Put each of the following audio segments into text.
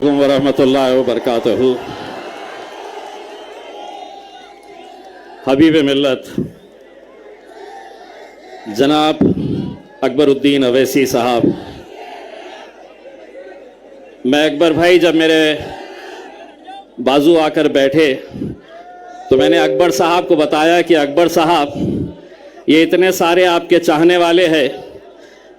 वरहमतुल्लाहि वबरकातुहू। हबीब मिल्लत जनाब अकबरुद्दीन अवैसी साहब, मैं अकबर भाई जब मेरे बाजू आकर बैठे तो मैंने अकबर साहब को बताया कि अकबर साहब, ये इतने सारे आपके चाहने वाले हैं,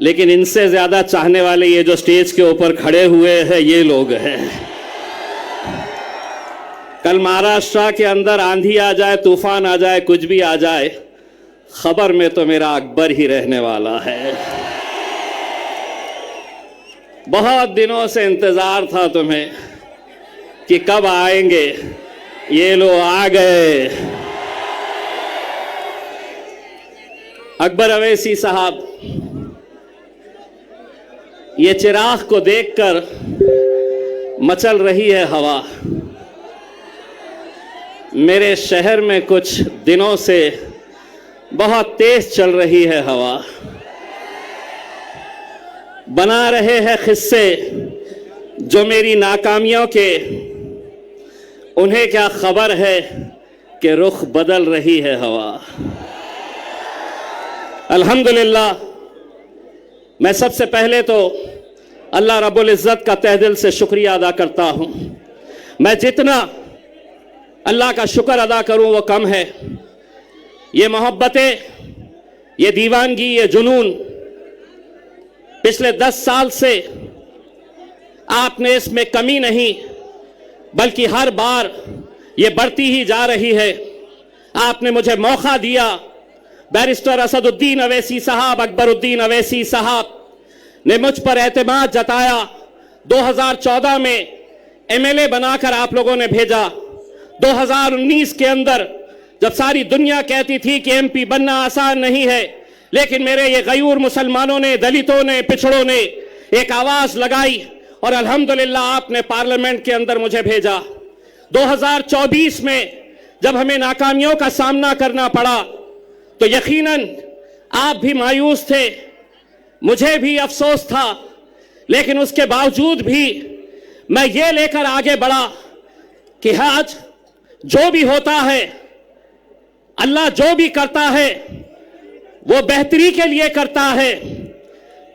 लेकिन इनसे ज़्यादा चाहने वाले ये जो स्टेज के ऊपर खड़े हुए हैं ये लोग हैं। कल महाराष्ट्र के अंदर आंधी आ जाए, तूफान आ जाए, कुछ भी आ जाए, खबर में तो मेरा अकबर ही रहने वाला है। बहुत दिनों से इंतज़ार था तुम्हें कि कब आएंगे, ये लोग आ गए। अकबर अवैसी साहब, ये चिराग को देखकर मचल रही है हवा। मेरे शहर में कुछ दिनों से बहुत तेज चल रही है हवा। बना रहे हैं किस्से जो मेरी नाकामियों के, उन्हें क्या खबर है कि रुख बदल रही है हवा। अल्हम्दुलिल्लाह, मैं सबसे पहले तो अल्लाह रब्बुल इज़्ज़त का तहे दिल से शुक्रिया अदा करता हूँ। मैं जितना अल्लाह का शुक्र अदा करूँ वो कम है। ये मोहब्बतें, ये दीवानगी, ये जुनून पिछले 10 साल से आपने इसमें कमी नहीं, बल्कि हर बार ये बढ़ती ही जा रही है। आपने मुझे मौका दिया। बैरिस्टर असदुद्दीन अवैसी साहब, अकबरुद्दीन अवैसी साहब ने मुझ पर एतमाद जताया। 2014 में एमएलए बनाकर आप लोगों ने भेजा। 2019 के अंदर जब सारी दुनिया कहती थी कि एमपी बनना आसान नहीं है, लेकिन मेरे ये गयूर मुसलमानों ने, दलितों ने, पिछड़ों ने एक आवाज़ लगाई और अल्हम्दुलिल्लाह आपने पार्लियामेंट के अंदर मुझे भेजा। 2024 में जब हमें नाकामियों का सामना करना पड़ा तो यकीनन आप भी मायूस थे, मुझे भी अफसोस था, लेकिन उसके बावजूद भी मैं ये लेकर आगे बढ़ा कि आज जो भी होता है, अल्लाह जो भी करता है वो बेहतरी के लिए करता है।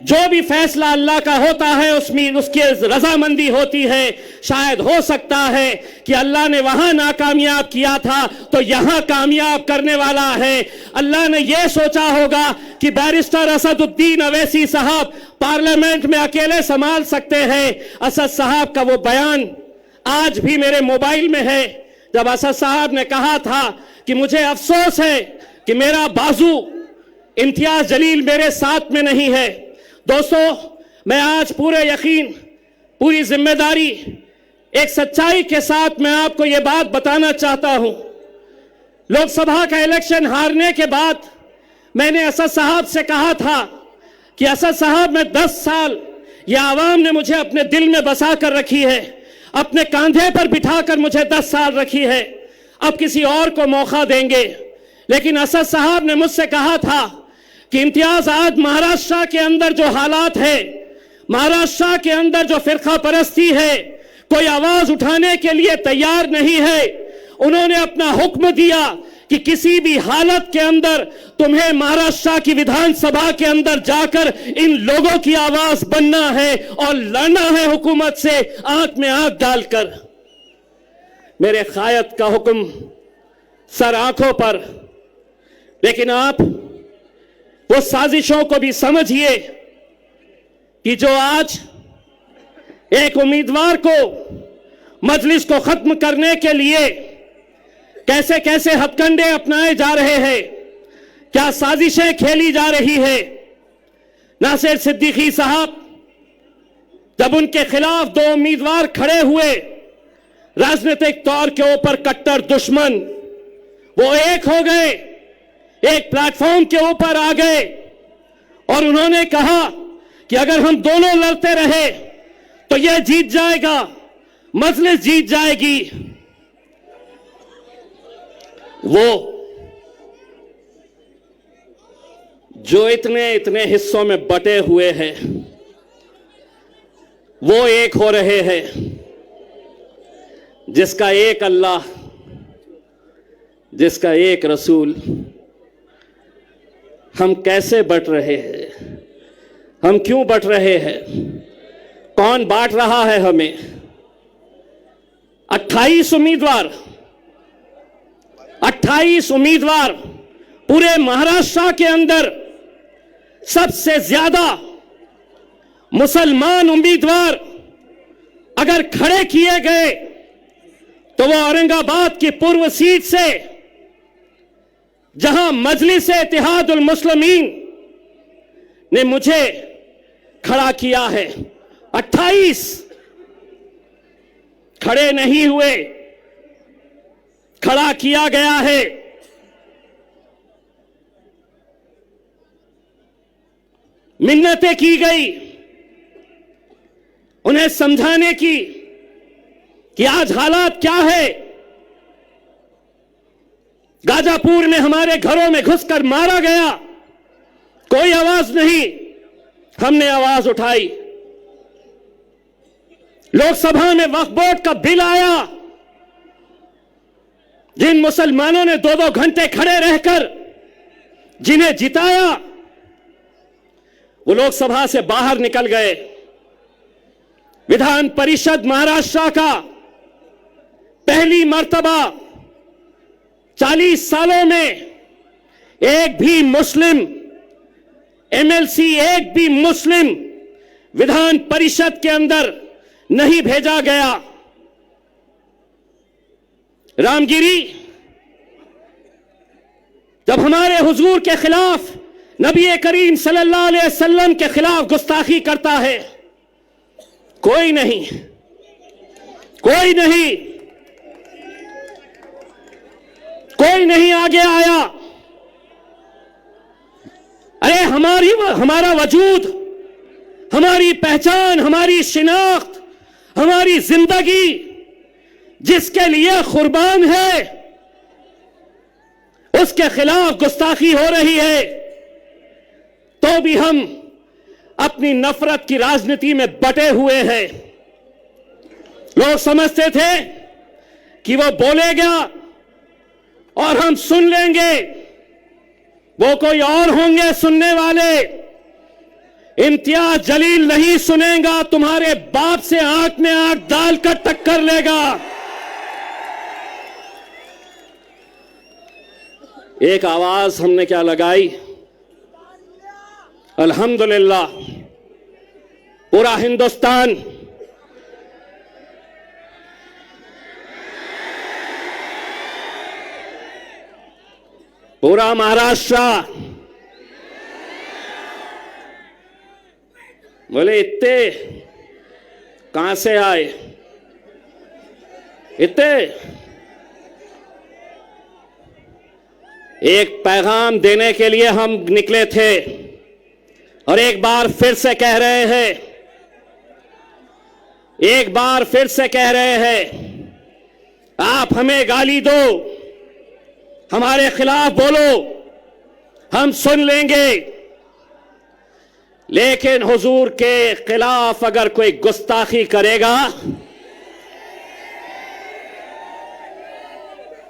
जो भी फैसला अल्लाह का होता है उसमें उसकी रजामंदी होती है। शायद हो सकता है कि अल्लाह ने वहां नाकामयाब किया था तो यहां कामयाब करने वाला है। अल्लाह ने यह सोचा होगा कि बैरिस्टर असदुद्दीन अवैसी साहब पार्लियामेंट में अकेले संभाल सकते हैं। असद साहब का वो बयान आज भी मेरे मोबाइल में है, जब असद साहब ने कहा था कि मुझे अफसोस है कि मेरा बाजू इम्तियाज जलील मेरे साथ में नहीं है। दोस्तों, मैं आज पूरे यकीन, पूरी जिम्मेदारी, एक सच्चाई के साथ मैं आपको यह बात बताना चाहता हूं। लोकसभा का इलेक्शन हारने के बाद मैंने असद साहब से कहा था कि असद साहब, मैं 10 साल यह आवाम ने मुझे अपने दिल में बसा कर रखी है, अपने कंधे पर बिठाकर मुझे 10 साल रखी है, अब किसी और को मौका देंगे। लेकिन असद साहब ने मुझसे कहा था कि इम्तियाज, आज महाराष्ट्र के अंदर जो हालात है, महाराष्ट्र के अंदर जो फिरका परस्ती है, कोई आवाज उठाने के लिए तैयार नहीं है। उन्होंने अपना हुक्म दिया कि किसी भी हालत के अंदर तुम्हें महाराष्ट्र की विधानसभा के अंदर जाकर इन लोगों की आवाज बनना है और लड़ना है हुकूमत से आंख में आंख डालकर। मेरे कायद का हुक्म सर आंखों पर, लेकिन आप वो साजिशों को भी समझिए कि जो आज एक उम्मीदवार को मजलिस को खत्म करने के लिए कैसे कैसे हथकंडे अपनाए जा रहे हैं, क्या साजिशें खेली जा रही है। नासिर सिद्दीकी साहब, जब उनके खिलाफ 2 उम्मीदवार खड़े हुए, राजनीतिक तौर के ऊपर कट्टर दुश्मन, वो एक हो गए, एक प्लेटफॉर्म के ऊपर आ गए और उन्होंने कहा कि अगर हम दोनों लड़ते रहे तो यह जीत जाएगा, मजलिस जीत जाएगी। वो जो इतने इतने हिस्सों में बटे हुए हैं, वो एक हो रहे हैं। जिसका एक अल्लाह, जिसका एक रसूल, हम कैसे बट रहे हैं? हम क्यों बट रहे हैं? कौन बांट रहा है हमें? 28 उम्मीदवार, 28 उम्मीदवार पूरे महाराष्ट्र के अंदर सबसे ज्यादा मुसलमान उम्मीदवार अगर खड़े किए गए तो वो औरंगाबाद की पूर्व सीट से, जहां मजलिस इत्तेहादुल मुस्लिमीन ने मुझे खड़ा किया है, 28 खड़े नहीं हुए, खड़ा किया गया है। मिन्नतें की गई उन्हें समझाने की कि आज हालात क्या है। गाजापुर में हमारे घरों में घुसकर मारा गया, कोई आवाज नहीं, हमने आवाज उठाई। लोकसभा में वक्फ बोर्ड का बिल आया, जिन मुसलमानों ने 2-2 घंटे खड़े रहकर जिन्हें जिताया, वो लोकसभा से बाहर निकल गए। विधान परिषद महाराष्ट्र का पहली मर्तबा 40 सालों में एक भी मुस्लिम एमएलसी, एक भी मुस्लिम विधान परिषद के अंदर नहीं भेजा गया। रामगिरी जब हमारे हुजूर के खिलाफ, नबी करीम सल्लल्लाहु अलैहि वसल्लम के खिलाफ गुस्ताखी करता है, कोई नहीं, कोई नहीं, कोई नहीं आगे आया। अरे हमारा वजूद, हमारी पहचान, हमारी शिनाख्त, हमारी जिंदगी जिसके लिए कुर्बान है, उसके खिलाफ गुस्ताखी हो रही है, तो भी हम अपनी नफरत की राजनीति में बटे हुए हैं। लोग समझते थे कि वो बोलेगा और हम सुन लेंगे, वो कोई और होंगे सुनने वाले। इम्तियाज जलील नहीं सुनेगा, तुम्हारे बाप से आंख में आंख डालकर टक्कर लेगा। एक आवाज हमने क्या लगाई? अल्हम्दुलिल्लाह, पूरा हिंदुस्तान पूरा महाराष्ट्र बोले इतने कहां से आए? इतने एक पैगाम देने के लिए हम निकले थे और एक बार फिर से कह रहे हैं, एक बार फिर से कह रहे हैं, आप हमें गाली दो, हमारे खिलाफ बोलो, हम सुन लेंगे, लेकिन हुजूर के खिलाफ अगर कोई गुस्ताखी करेगा,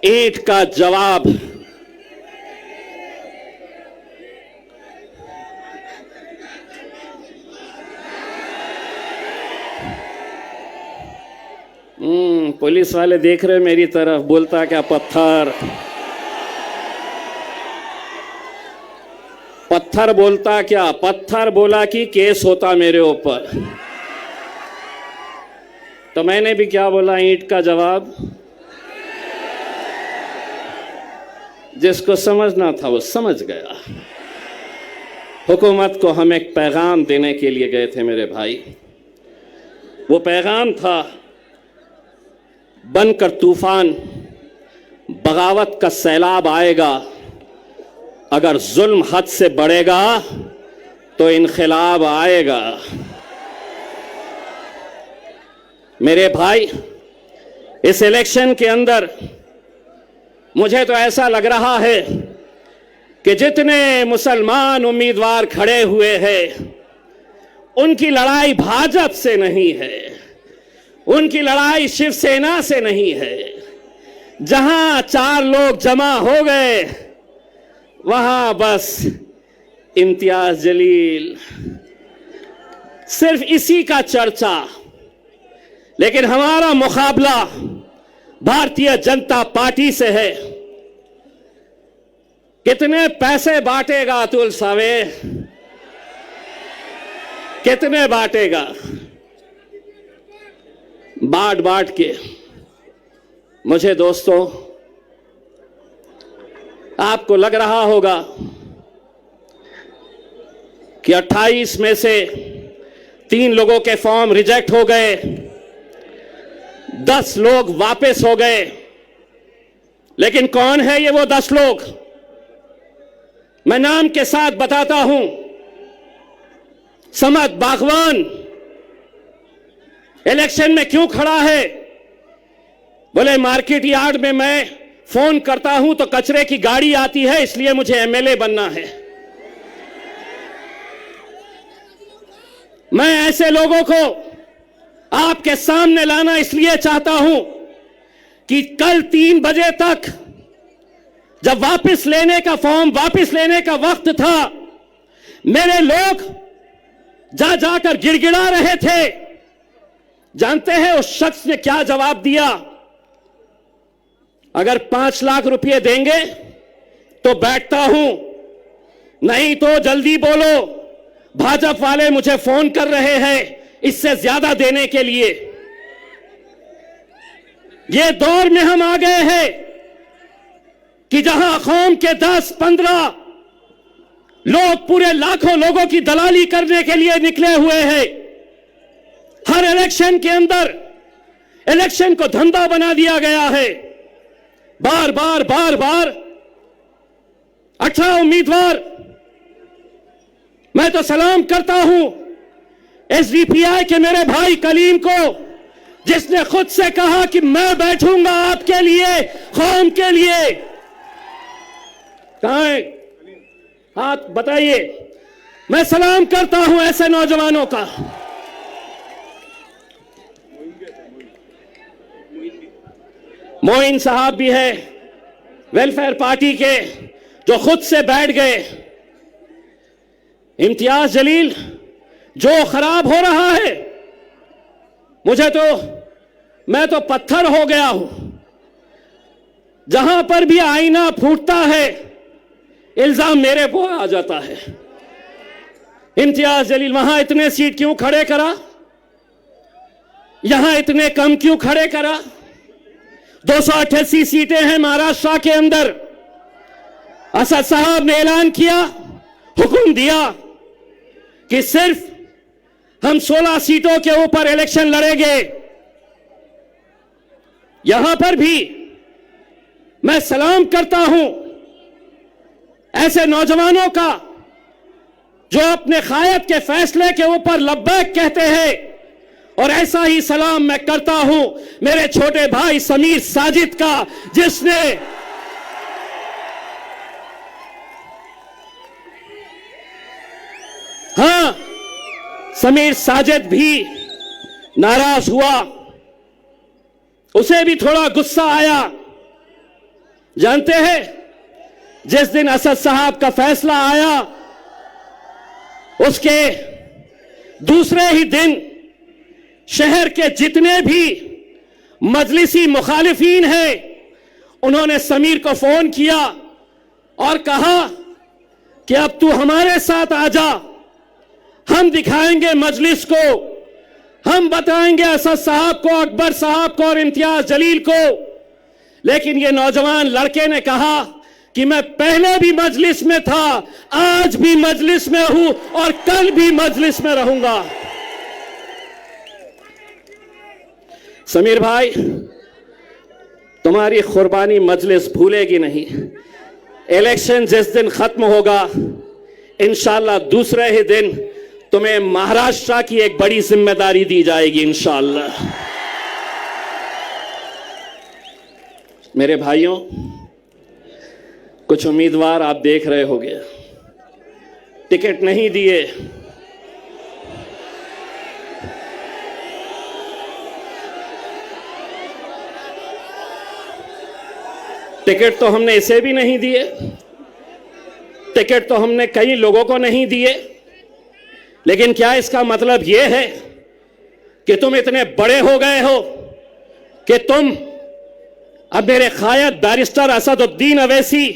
ईंट का जवाब। पुलिस वाले देख रहे मेरी तरफ, बोलता क्या पत्थर, पत्थर बोलता क्या? पत्थर बोला कि केस होता मेरे ऊपर। तो मैंने भी क्या बोला? ईंट का जवाब। जिसको समझना था वो समझ गया। हुकूमत को हम एक पैगाम देने के लिए गए थे मेरे भाई। वो पैगाम था, बनकर तूफान, बगावत का सैलाब आएगा, अगर जुल्म हद से बढ़ेगा तो इनक़िलाब आएगा। मेरे भाई, इस इलेक्शन के अंदर मुझे तो ऐसा लग रहा है कि जितने मुसलमान उम्मीदवार खड़े हुए हैं, उनकी लड़ाई भाजपा से नहीं है, उनकी लड़ाई शिवसेना से नहीं है। जहां 4 लोग जमा हो गए वहां बस इम्तियाज जलील, सिर्फ इसी का चर्चा। लेकिन हमारा मुकाबला भारतीय जनता पार्टी से है। कितने पैसे बांटेगा अतुल सावे, कितने बांटेगा? बांट बांट के मुझे दोस्तों, आपको लग रहा होगा कि 28 में से 3 लोगों के फॉर्म रिजेक्ट हो गए, 10 लोग वापस हो गए। लेकिन कौन है ये वो 10 लोग? मैं नाम के साथ बताता हूं। समद बागवान इलेक्शन में क्यों खड़ा है? बोले मार्केट यार्ड में मैं फोन करता हूं तो कचरे की गाड़ी आती है, इसलिए मुझे एमएलए बनना है। मैं ऐसे लोगों को आपके सामने लाना इसलिए चाहता हूं कि कल 3 बजे तक जब वापस लेने का फॉर्म वापस लेने का वक्त था, मेरे लोग जा जाकर गिड़गिड़ा रहे थे। जानते हैं उस शख्स ने क्या जवाब दिया? अगर 5 लाख रुपए देंगे तो बैठता हूं, नहीं तो जल्दी बोलो, भाजपा वाले मुझे फोन कर रहे हैं इससे ज्यादा देने के लिए। ये दौर में हम आ गए हैं कि जहां कौम के 10-15 लोग पूरे लाखों लोगों की दलाली करने के लिए निकले हुए हैं। हर इलेक्शन के अंदर इलेक्शन को धंधा बना दिया गया है। बार बार 18 उम्मीदवार। मैं तो सलाम करता हूं एसडीपीआई के मेरे भाई कलीम को, जिसने खुद से कहा कि मैं बैठूंगा आपके लिए, कौम के लिए। कहां है? हाथ बताइए। मैं सलाम करता हूं ऐसे नौजवानों का। मोइन साहब भी है वेलफेयर पार्टी के, जो खुद से बैठ गए। इम्तियाज जलील, जो खराब हो रहा है, मैं तो पत्थर हो गया हूं। जहां पर भी आईना फूटता है इल्जाम मेरे को आ जाता है। इम्तियाज जलील वहां इतने सीट क्यों खड़े करा, यहां इतने कम क्यों खड़े करा? 288 सीटें हैं महाराष्ट्र के अंदर। असद साहब ने ऐलान किया, हुक्म दिया कि सिर्फ हम 16 सीटों के ऊपर इलेक्शन लड़ेंगे। यहां पर भी मैं सलाम करता हूं ऐसे नौजवानों का जो अपने कायद के फैसले के ऊपर लब्बैक कहते हैं। और ऐसा ही सलाम मैं करता हूं मेरे छोटे भाई समीर साजिद का, जिसने समीर साजिद भी नाराज हुआ, उसे भी थोड़ा गुस्सा आया। जानते हैं, जिस दिन असद साहब का फैसला आया उसके दूसरे ही दिन शहर के जितने भी मजलिसी मुखालिफीन हैं, उन्होंने समीर को फोन किया और कहा कि अब तू हमारे साथ आ जा, हम दिखाएंगे मजलिस को, हम बताएंगे असद साहब को, अकबर साहब को और इम्तियाज जलील को। लेकिन ये नौजवान लड़के ने कहा कि मैं पहले भी मजलिस में था, आज भी मजलिस में हूं और कल भी मजलिस में रहूंगा। समीर भाई, तुम्हारी कुर्बानी मजलिस भूलेगी नहीं। इलेक्शन जिस दिन खत्म होगा, इंशाल्लाह दूसरे ही दिन तुम्हें महाराष्ट्र की एक बड़ी जिम्मेदारी दी जाएगी इंशाल्लाह। मेरे भाइयों, कुछ उम्मीदवार आप देख रहे होंगे टिकट नहीं दिए, टिकट तो हमने इसे भी नहीं दिए, टिकट तो हमने कई लोगों को नहीं दिए, लेकिन क्या इसका मतलब यह है कि तुम इतने बड़े हो गए हो कि तुम अब मेरे कायद बैरिस्टर असदुद्दीन अवैसी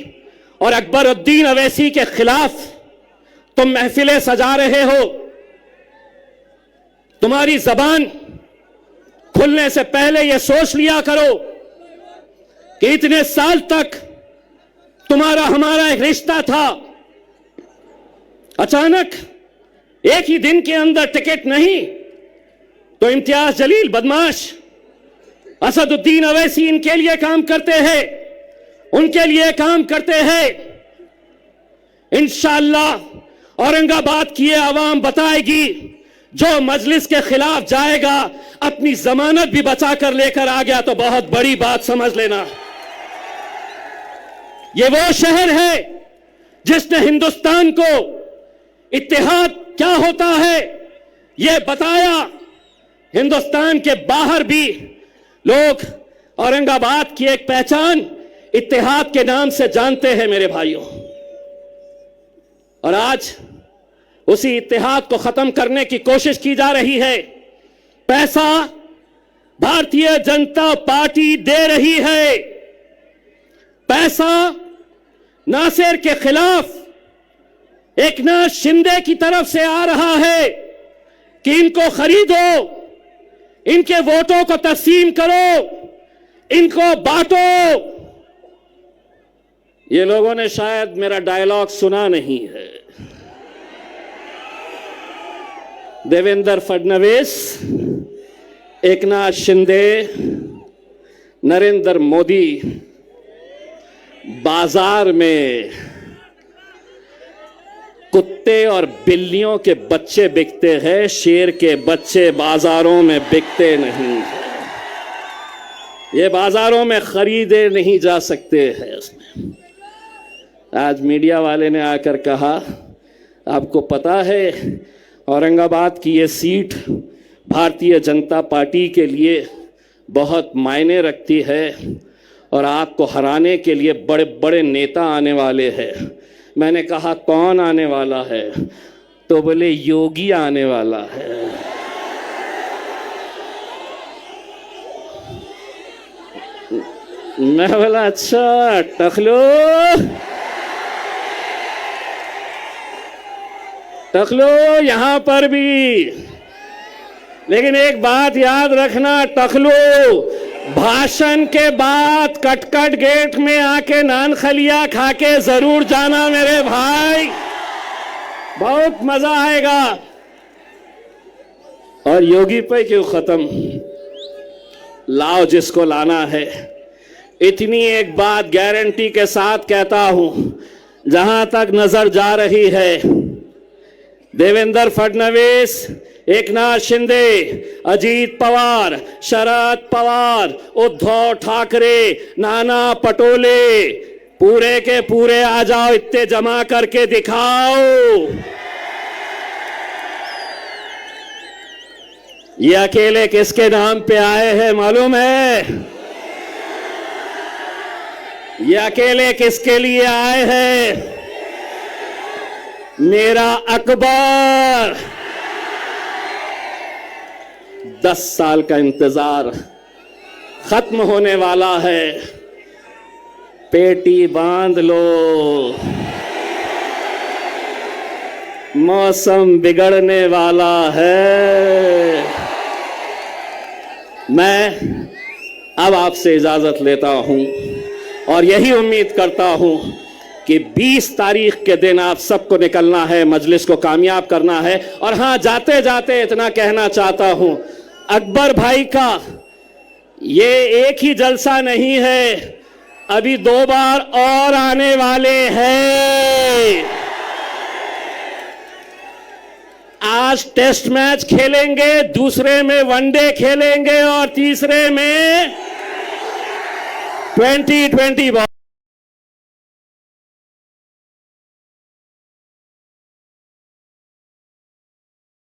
और अकबरुद्दीन अवैसी के खिलाफ तुम महफिलें सजा रहे हो? तुम्हारी जबान खुलने से पहले यह सोच लिया करो कि इतने साल तक तुम्हारा हमारा एक रिश्ता था, अचानक एक ही दिन के अंदर टिकट नहीं तो इम्तियाज जलील बदमाश असदुद्दीन अवैसी इनके लिए काम करते हैं, उनके लिए काम करते हैं। इंशाअल्लाह औरंगाबाद की आवाम बताएगी, जो मजलिस के खिलाफ जाएगा अपनी जमानत भी बचा कर लेकर आ गया तो बहुत बड़ी बात समझ लेना। ये वो शहर है जिसने हिंदुस्तान को इत्तेहाद क्या होता है ये बताया। हिंदुस्तान के बाहर भी लोग औरंगाबाद की एक पहचान इत्तेहाद के नाम से जानते हैं मेरे भाइयों, और आज उसी इत्तेहाद को खत्म करने की कोशिश की जा रही है। पैसा भारतीय जनता पार्टी दे रही है, पैसा नासिर के खिलाफ एकनाथ शिंदे की तरफ से आ रहा है कि इनको खरीदो, इनके वोटों को तकसीम करो, इनको बांटो। ये लोगों ने शायद मेरा डायलॉग सुना नहीं है। देवेंद्र फडणवीस, एकनाथ शिंदे, नरेंद्र मोदी बाजार में कुत्ते और बिल्लियों के बच्चे बिकते हैं, शेर के बच्चे बाजारों में बिकते नहीं हैं। ये बाजारों में खरीदे नहीं जा सकते हैं। इसमें आज मीडिया वाले ने आकर कहा, आपको पता है औरंगाबाद की ये सीट भारतीय जनता पार्टी के लिए बहुत मायने रखती है और आपको हराने के लिए बड़े बड़े नेता आने वाले हैं। मैंने कहा कौन आने वाला है? तो बोले योगी आने वाला है। मैं बोला अच्छा टखलो, टखलो यहां पर भी, लेकिन एक बात याद रखना टखलो, भाषण के बाद कटकट गेट में आके नान खलिया खा के जरूर जाना मेरे भाई, बहुत मजा आएगा। और योगी पे क्यों खत्म, लाओ जिसको लाना है। इतनी एक बात गारंटी के साथ कहता हूं, जहां तक नजर जा रही है, देवेंद्र फडणवीस, एकनाथ शिंदे, अजीत पवार, शरद पवार, उद्धव ठाकरे, नाना पटोले, पूरे के पूरे आ जाओ, इत्ते जमा करके दिखाओ। ये अकेले किसके नाम पे आए हैं मालूम है? ये अकेले किसके लिए आए हैं? मेरा अकबर। 10 साल का इंतजार खत्म होने वाला है, पेटी बांध लो, मौसम बिगड़ने वाला है। मैं अब आपसे इजाजत लेता हूं और यही उम्मीद करता हूं कि 20 तारीख के दिन आप सबको निकलना है, मजलिस को कामयाब करना है। और हां, जाते जाते इतना कहना चाहता हूं, अकबर भाई का ये एक ही जलसा नहीं है, अभी 2 बार और आने वाले हैं। आज टेस्ट मैच खेलेंगे, दूसरे में वनडे खेलेंगे और तीसरे में 2020